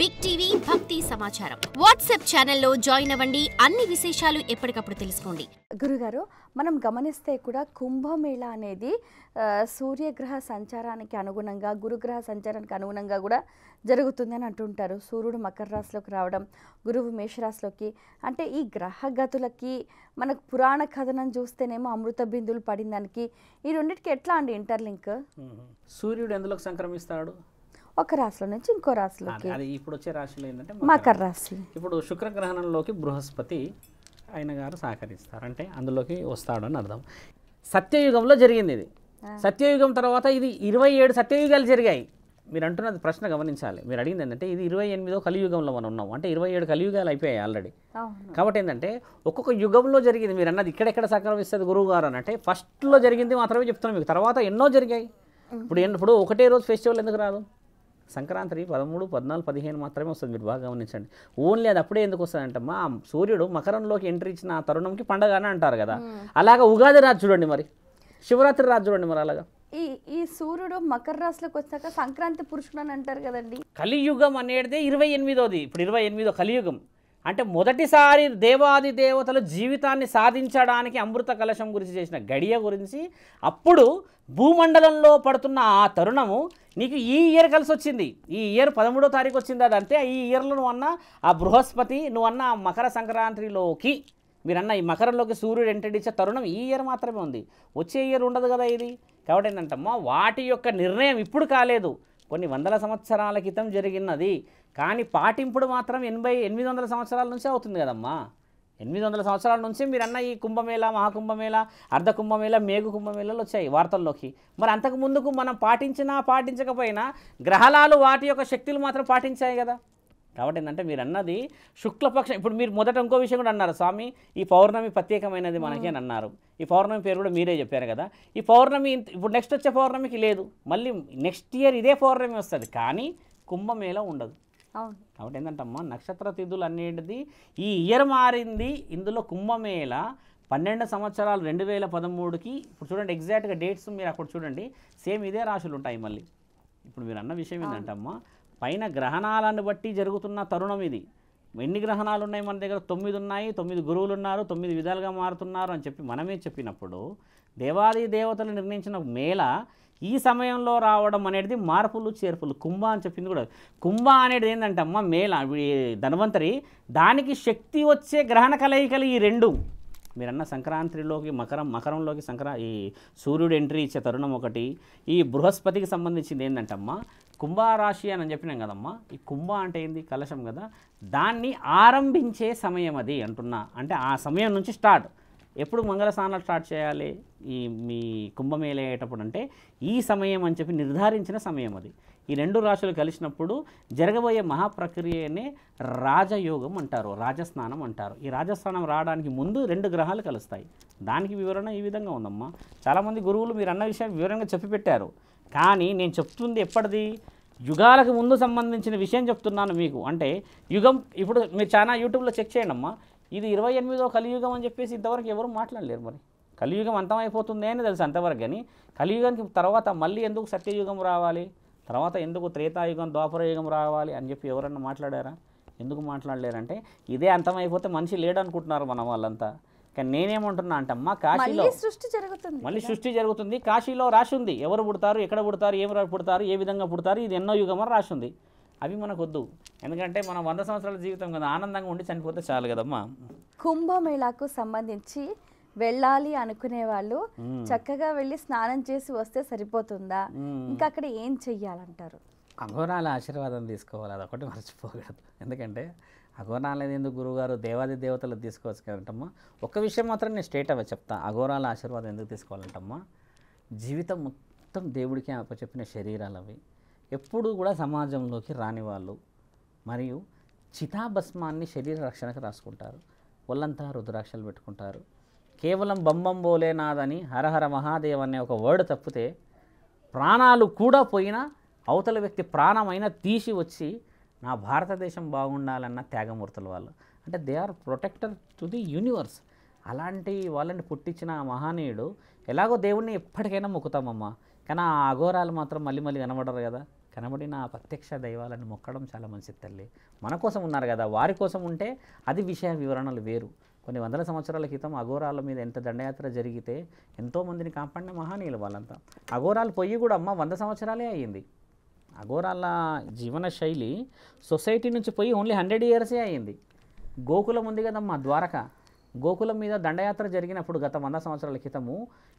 Big TV భక్తి సమాచారం WhatsApp ఛానల్లో జాయిన్ అవ్వండి. అన్ని విశేషాలు ఎప్పటికప్పుడు తెలుసుకోండి. గురుగారు, మనం గమనిస్తే కూడా కుంభమేళ అనేది సూర్యగ్రహ సంచారానికి అనుగుణంగా, గురుగ్రహ సంచారానికి అనుగుణంగా కూడా జరుగుతుందని అంటుంటారు. సూర్యుడు మకర రాశిలోకి రావడం, గురువు మేషరాశిలోకి, అంటే ఈ గ్రహగతులకి మనకు పురాణ కథనం చూస్తేనేమో అమృత బిందువులు పడిన దానికి ఈ రెండింటికి ఎట్లా అండి ఇంటర్లింక్? సూర్యుడు ఎందులోకి సంక్రమిస్తాడు? ఒక రాశిలో నుంచి ఇంకో రాశిలోకి. అది ఇప్పుడు వచ్చే రాశిలో ఏంటంటే మకర రాశి. ఇప్పుడు శుక్రగ్రహణంలోకి బృహస్పతి ఆయన గారు సహకరిస్తారు, అంటే అందులోకి వస్తాడు అని అర్థం. సత్యయుగంలో జరిగింది ఇది. సత్యయుగం తర్వాత ఇది 27 సత్యయుగాలు జరిగాయి. మీరు అంటున్నది ప్రశ్న గమనించాలి. మీరు అడిగింది ఏంటంటే ఇది 28వ కలియుగంలో మనం ఉన్నాం, అంటే 27 కలియుగాలు అయిపోయాయి ఆల్రెడీ. కాబట్టి ఏంటంటే ఒక్కొక్క యుగంలో జరిగింది. మీరు అన్నది ఇక్కడెక్కడ సంక్రమిస్తుంది గురువు గారు అని అంటే ఫస్ట్లో జరిగింది మాత్రమే చెప్తున్నాం మీకు. తర్వాత ఎన్నో జరిగాయి. ఇప్పుడు ఒకటే రోజు ఫెస్టివల్ ఎందుకు రాదు? సంక్రాంతి 13, 14, 15 మాత్రమే వస్తుంది. మీరు బాగా గమనించండి. ఓన్లీ అది అప్పుడే ఎందుకు వస్తుందంటే మా సూర్యుడు మకరంలోకి ఎంట్రీ ఇచ్చిన ఆ తరుణంకి పండగ అని అంటారు కదా. అలాగా ఉగాది రాజు చూడండి, మరి శివరాత్రి రాజు చూడండి, మరి అలాగా ఈ సూర్యుడు మకర రాశిలోకి వచ్చాక సంక్రాంతి పురుషుడు అని అంటారు కదండి. కలియుగం అనేది 28వది. ఇప్పుడు 28వ కలియుగం అంటే మొదటిసారి దేవాది దేవతలు జీవితాన్ని సాధించడానికి అమృత కలశం గురించి చేసిన గడియ గురించి, అప్పుడు భూమండలంలో పడుతున్న ఆ తరుణము నీకు ఈ ఇయర్ కలిసి వచ్చింది. ఈ ఇయర్ 13వ తారీఖు వచ్చింది. అది అంతే. ఈ ఇయర్లో నువ్వు అన్న ఆ బృహస్పతి, నువ్వు అన్న ఆ మకర సంక్రాంతిలోకి, మీరన్న ఈ మకరంలోకి సూర్యుడు ఎంట్రీ ఇచ్చే తరుణం ఈ ఇయర్ మాత్రమే ఉంది. వచ్చే ఇయర్ ఉండదు కదా ఇది. కాబట్టి ఏంటంటమ్మా వాటి యొక్క నిర్ణయం ఇప్పుడు కాలేదు, కొన్ని వందల సంవత్సరాల క్రితం జరిగినది. కానీ పాటింపుడు మాత్రం 800 సంవత్సరాల నుంచే అవుతుంది కదమ్మా. 800 సంవత్సరాల నుంచి మీరు అన్న ఈ కుంభమేళ, మహాకుంభమేళ, అర్ధ కుంభమేళ, మేఘ కుంభమేళలు వచ్చాయి వార్తల్లోకి. మరి అంతకు ముందుకు మనం పాటించినా పాటించకపోయినా గ్రహాలు వాటి యొక్క శక్తులు మాత్రం పాటించాయి కదా. కాబట్టి ఏంటంటే మీరు అన్నది శుక్లపక్షం. ఇప్పుడు మీరు మొదట ఇంకో విషయం కూడా అన్నారు, స్వామి ఈ పౌర్ణమి ప్రత్యేకమైనది మనకి అని అన్నారు. ఈ పౌర్ణమి పేరు కూడా మీరే చెప్పారు కదా. ఈ పౌర్ణమి ఇప్పుడు నెక్స్ట్ వచ్చే పౌర్ణమికి లేదు, మళ్ళీ నెక్స్ట్ ఇయర్ ఇదే పౌర్ణమి వస్తుంది, కానీ కుంభమేళ ఉండదు. కాబట్టి ఏంటంటమ్మా నక్షత్ర తిథులు అనేది ఈ ఇయర్ మారింది. ఇందులో కుంభమేళ 12 సంవత్సరాలు 2013కి. ఇప్పుడు చూడండి ఎగ్జాక్ట్గా డేట్స్ మీరు అక్కడ చూడండి, సేమ్ ఇదే రాశులు ఉంటాయి మళ్ళీ. ఇప్పుడు మీరు అన్న విషయం ఏంటంటమ్మా పైన గ్రహణాలను బట్టి జరుగుతున్న తరుణం ఇది. ఎన్ని గ్రహణాలు ఉన్నాయి మన దగ్గర? 9 ఉన్నాయి. 9 గురువులు ఉన్నారు, 9 విధాలుగా మారుతున్నారు అని చెప్పి మనమే చెప్పినప్పుడు దేవాది దేవతలు నిర్ణయించిన మేళ ఈ సమయంలో రావడం అనేది మార్పులు చేర్పులు. కుంభ అని చెప్పింది కూడా. కుంభ అనేది ఏంటంటమ్మా మేళ ధన్వంతరి, దానికి శక్తి వచ్చే గ్రహణ కలయికలు ఈ రెండు. మీరన్న సంక్రాంతిలోకి మకరంలోకి ఈ సూర్యుడు ఎంట్రీ ఇచ్చే తరుణం ఒకటి. ఈ బృహస్పతికి సంబంధించింది ఏంటంటమ్మా కుంభరాశి అని చెప్పినాం కదమ్మా. ఈ కుంభ అంటే ఏంది? కలశం కదా. దాన్ని ఆరంభించే సమయం అది అంటున్నా. అంటే ఆ సమయం నుంచి స్టార్ట్. ఎప్పుడు మంగళ స్నానాలు స్టార్ట్ చేయాలి ఈ మీ కుంభమేళ అయ్యేటప్పుడు అంటే ఈ సమయం అని చెప్పి నిర్ధారించిన సమయం అది. ఈ రెండు రాశులు కలిసినప్పుడు జరగబోయే మహాప్రక్రియనే రాజయోగం అంటారు, రాజస్నానం అంటారు. ఈ రాజస్నానం రావడానికి ముందు 2 గ్రహాలు కలుస్తాయి. దానికి వివరణ ఈ విధంగా ఉందమ్మా. చాలామంది గురువులు మీరు అన్న విషయం వివరంగా చెప్పి పెట్టారు, కానీ నేను చెప్తుంది ఎప్పటిది? యుగాలకు ముందు సంబంధించిన విషయం చెప్తున్నాను మీకు. అంటే యుగం ఇప్పుడు మీరు చాలా యూట్యూబ్లో చెక్ చేయండి అమ్మా. ఇది 28వ కలియుగం అని చెప్పేసి ఇంతవరకు ఎవరు మాట్లాడలేరు. మరి కలియుగం అంతమైపోతుంది అని తెలుసు అంతవరకు, కానీ కలియుగానికి తర్వాత మళ్ళీ ఎందుకు సత్యయుగం రావాలి, తర్వాత ఎందుకు త్రేతాయుగం, ద్వాపరయుగం రావాలి అని చెప్పి ఎవరన్నా మాట్లాడారా? ఎందుకు మాట్లాడలేరంటే ఇదే అంతమైపోతే మనిషి లేడనుకుంటున్నారు మన వాళ్ళంతా. కానీ నేనేమంటున్నా అంటమ్మా కాశీలో మళ్ళీ సృష్టి జరుగుతుంది. కాశీలో రాసి ఉంది ఎవరు పుడతారు, ఎక్కడ పుడతారు, ఏం పుడతారు, ఏ విధంగా పుడతారు, ఇది ఎన్నో యుగం అని రాసి ఉంది. అవి మనకు వద్దు, ఎందుకంటే మనం 100 సంవత్సరాల జీవితం కదా, ఆనందంగా ఉండి చనిపోతే చాలు కదమ్మా. కుంభమేళాకు సంబంధించి వెళ్ళాలి అనుకునే వాళ్ళు చక్కగా వెళ్ళి స్నానం చేసి వస్తే సరిపోతుందా? ఇంకా అక్కడ ఏం చెయ్యాలంటారు? అఘోరాల ఆశీర్వాదం తీసుకోవాలి, అదొకటి మర్చిపోకూడదు. ఎందుకంటే అఘోరాలు ఎందుకు గురువుగారు దేవాది దేవతలు తీసుకోవచ్చు కదంటమ్మా. ఒక్క విషయం మాత్రం నేను స్ట్రేట్ అవే చెప్తా. అఘోరాల ఆశీర్వాదం ఎందుకు తీసుకోవాలంటమ్మా, జీవితం మొత్తం దేవుడికి అప్పచెప్పిన శరీరాలు అవి. ఎప్పుడు కూడా సమాజంలోకి రాని వాళ్ళు, మరియు చితాభస్మాన్ని శరీర రక్షణకు రాసుకుంటారు, ఒళ్ళంతా రుద్రాక్షలు పెట్టుకుంటారు. కేవలం బంబం బోలేనాదని హరహర మహాదేవ్ అనే ఒక వర్డ్ తప్పితే ప్రాణాలు కూడా పోయినా అవతల వ్యక్తి ప్రాణమైనా తీసి వచ్చి నా భారతదేశం బాగుండాలన్న త్యాగమూర్తులు వాళ్ళు. అంటే they are protector to the universe. అలాంటి వాళ్ళని పుట్టించిన మహనీయుడు. ఎలాగో దేవుణ్ణి ఎప్పటికైనా మొక్కుతామమ్మా, కానీ ఆ అఘోరాలు మాత్రం మళ్ళీ కనబడరు కదా. కనబడిన ఆ ప్రత్యక్ష దైవాలను మొక్కడం చాలా మంచిది తల్లి. మన కోసం ఉన్నారు కదా, వారి కోసం ఉంటే అది విషయ వివరణలు వేరు. కొన్ని వందల సంవత్సరాల క్రితం అఘోరాల మీద ఎంత దండయాత్ర జరిగితే ఎంతోమందిని కాపాడిన మహానీయులు వాళ్ళంతా. అఘోరాలు పొయ్యి కూడా అమ్మ 100 సంవత్సరాలే అయ్యింది. అఘోరాల జీవన శైలి సొసైటీ నుంచి పోయి ఓన్లీ 100 ఇయర్సే అయ్యింది. గోకులం ఉంది కదమ్మా, ద్వారక, గోకులం మీద దండయాత్ర జరిగినప్పుడు గత 100 సంవత్సరాల క్రితము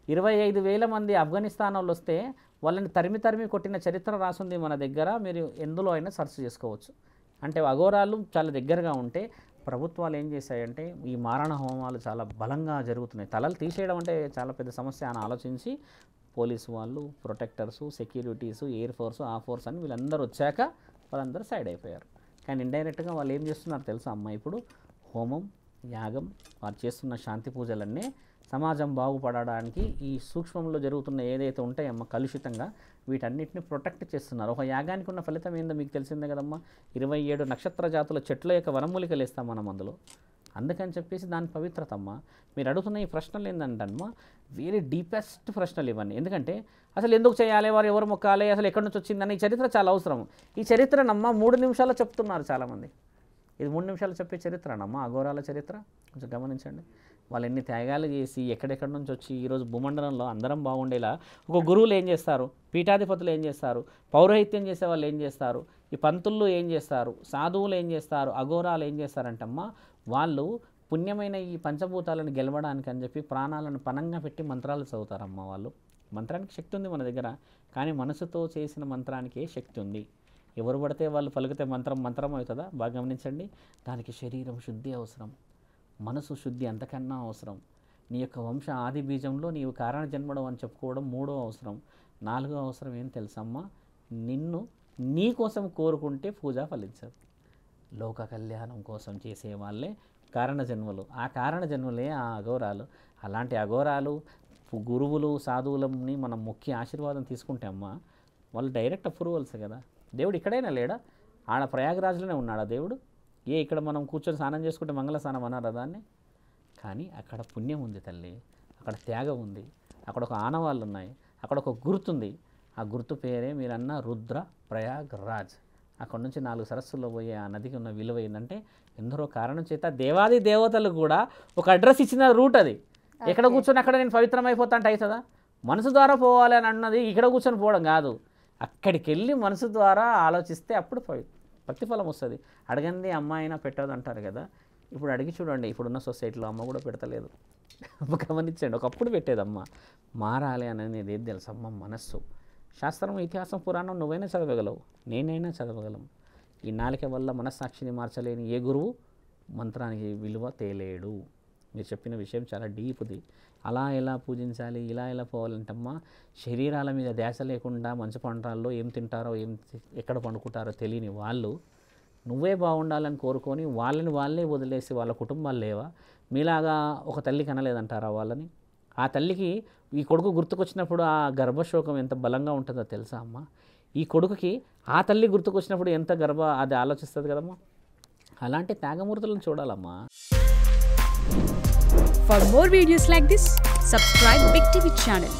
25,000 మంది ఆఫ్ఘనిస్తాన్ వాళ్ళు వస్తే వాళ్ళని తరిమి కొట్టిన చరిత్ర రాసుంది మన దగ్గర. మీరు ఎందులో అయినా సెర్చ్ చేసుకోవచ్చు. అంటే అఘోరాలు చాలా దగ్గరగా ఉంటే ప్రభుత్వాలు ఏం చేశాయంటే ఈ మారణ హోమాలు చాలా బలంగా జరుగుతున్నాయి. తలలు తీసేయడం అంటే చాలా పెద్ద సమస్య అని ఆలోచించి పోలీసు వాళ్ళు, ప్రొటెక్టర్సు, సెక్యూరిటీసు, ఎయిర్ ఫోర్సు, ఆ ఫోర్స్ అని వీళ్ళందరూ వచ్చాక వాళ్ళందరూ సైడ్ అయిపోయారు. కానీ ఇండైరెక్ట్గా వాళ్ళు ఏం చేస్తున్నారు తెలుసా అమ్మ, ఇప్పుడు హోమం, యాగం, వారు చేస్తున్న శాంతి పూజలన్నీ సమాజం బాగుపడడానికి ఈ సూక్ష్మంలో జరుగుతున్న ఏదైతే ఉంటాయమ్మా కలుషితంగా వీటన్నిటిని ప్రొటెక్ట్ చేస్తున్నారు. ఒక యాగానికి ఉన్న ఫలితం ఏందో మీకు తెలిసిందే కదమ్మా, 27 నక్షత్ర జాతుల చెట్ల యొక్క వనమూలికలు వేస్తాం మనం అందులో. అందుకని చెప్పేసి దాని పవిత్రత అమ్మ. మీరు అడుగుతున్న ఈ ప్రశ్నలు ఏంటంటమ్మా వెరీ డీపెస్ట్ ప్రశ్నలు ఇవన్నీ. ఎందుకంటే అసలు ఎందుకు చేయాలి, వారు ఎవరు మొక్కాలి, అసలు ఎక్కడి నుంచి వచ్చిందని ఈ చరిత్ర చాలా అవసరం. ఈ చరిత్రనమ్మ 3 నిమిషాల్లో చెప్తున్నారు చాలామంది. ఇది 3 నిమిషాలు చెప్పే చరిత్రనమ్మా అఘోరాల చరిత్ర. కొంచెం గమనించండి. వాళ్ళు ఎన్ని త్యాగాలు చేసి ఎక్కడెక్కడి నుంచి వచ్చి ఈరోజు భూమండలంలో అందరం బాగుండేలా ఒక గురువులు ఏం చేస్తారు, పీఠాధిపతులు ఏం చేస్తారు, పౌరోహిత్యం చేసే వాళ్ళు ఏం చేస్తారు, ఈ పంతుళ్ళు ఏం చేస్తారు, సాధువులు ఏం చేస్తారు, అఘోరాలు ఏం చేస్తారంటమ్మా వాళ్ళు పుణ్యమైన ఈ పంచభూతాలను గెలవడానికి అని చెప్పి ప్రాణాలను పణంగా పెట్టి మంత్రాలు చదువుతారమ్మా. వాళ్ళు మంత్రానికి శక్తి ఉంది మన దగ్గర, కానీ మనసుతో చేసిన మంత్రానికే శక్తి ఉంది. ఎవరు పడితే వాళ్ళు పలికితే మంత్రం అవుతుందా? బాగా గమనించండి. దానికి శరీరం శుద్ధి అవసరం, మనసు శుద్ధి అంతకన్నా అవసరం. నీ యొక్క వంశ ఆది బీజంలో నీవు కారణ జన్మడం అని చెప్పుకోవడం 3వ అవసరం. 4వ అవసరం ఏం తెలుసమ్మా, నిన్ను నీ కోసం కోరుకుంటే పూజ ఫలించదు. లోక కళ్యాణం కోసం చేసే వాళ్ళే కారణ జన్మలు. ఆ కారణ జన్మలే ఆ అఘోరాలు. అలాంటి అఘోరాలు గురువులు సాధువులని మనం మొక్కి ఆశీర్వాదం తీసుకుంటే అమ్మా వాళ్ళు డైరెక్ట్ అప్రూవల్స్ కదా. దేవుడు ఇక్కడైనా లేడా? ఆడ ప్రయాగరాజులోనే ఉన్నాడా దేవుడు? ఇక్కడ మనం కూర్చొని స్నానం చేసుకుంటే మంగళ స్నానం అన్నారా దాన్ని? కానీ అక్కడ పుణ్యం ఉంది తల్లి, అక్కడ త్యాగం ఉంది, అక్కడ ఒక ఆనవాళ్ళు ఉన్నాయి, అక్కడ ఒక గుర్తుంది. ఆ గుర్తు పేరే మీరన్న రుద్ర ప్రయాగ్రాజ్. అక్కడ నుంచి 4 సరస్సుల్లో పోయే ఆ నదికి ఉన్న విలువ ఏంటంటే ఎందరో కారణం చేత దేవాది దేవతలు కూడా ఒక అడ్రస్ ఇచ్చిన రూట్ అది. ఎక్కడ కూర్చొని అక్కడ నేను పవిత్రమైపోతా అంటే అవుతుందా? మనసు ద్వారా పోవాలి అని అన్నది ఇక్కడ కూర్చొని పోవడం కాదు, అక్కడికి వెళ్ళి మనసు ద్వారా ఆలోచిస్తే అప్పుడు ప్రతిఫలం వస్తుంది. అడగంది అమ్మ అయినా పెట్టదు అంటారు కదా. ఇప్పుడు అడిగి చూడండి, ఇప్పుడున్న సొసైటీలో అమ్మ కూడా పెడతలేదు. గమనించండి, ఒకప్పుడు పెట్టేదమ్మ. మారాలి అనేది ఏది తెలుసమ్మ? మనస్సు. శాస్త్రం, ఇతిహాసం, పురాణం నువ్వైనా చదవగలవు, నేనైనా చదవగలం. ఈ నాలిక వల్ల మనస్సాక్షిని మార్చలేని ఏ గురువు మంత్రానికి విలువ తేలేడు. మీరు చెప్పిన విషయం చాలా డీప్ది. అలా ఎలా పూజించాలి, ఇలా ఎలా పోవాలంటమ్మా శరీరాల మీద ధ్యాస లేకుండా మంచి పంటల్లో ఏం తింటారో ఎక్కడ పండుకుంటారో తెలియని వాళ్ళు నువ్వే బాగుండాలని కోరుకొని వాళ్ళే వదిలేసి వాళ్ళ కుటుంబాలు లేవా? మీలాగా ఒక తల్లి కనలేదంటారా వాళ్ళని? ఆ తల్లికి ఈ కొడుకు గుర్తుకొచ్చినప్పుడు ఆ గర్భశోకం ఎంత బలంగా ఉంటుందో తెలుసా అమ్మ? ఈ కొడుకుకి ఆ తల్లి గుర్తుకొచ్చినప్పుడు ఎంత అది ఆలోచిస్తుంది కదమ్మా. అలాంటి త్యాగమూర్తులను చూడాలమ్మా. For more videos like this, subscribe Big TV channel.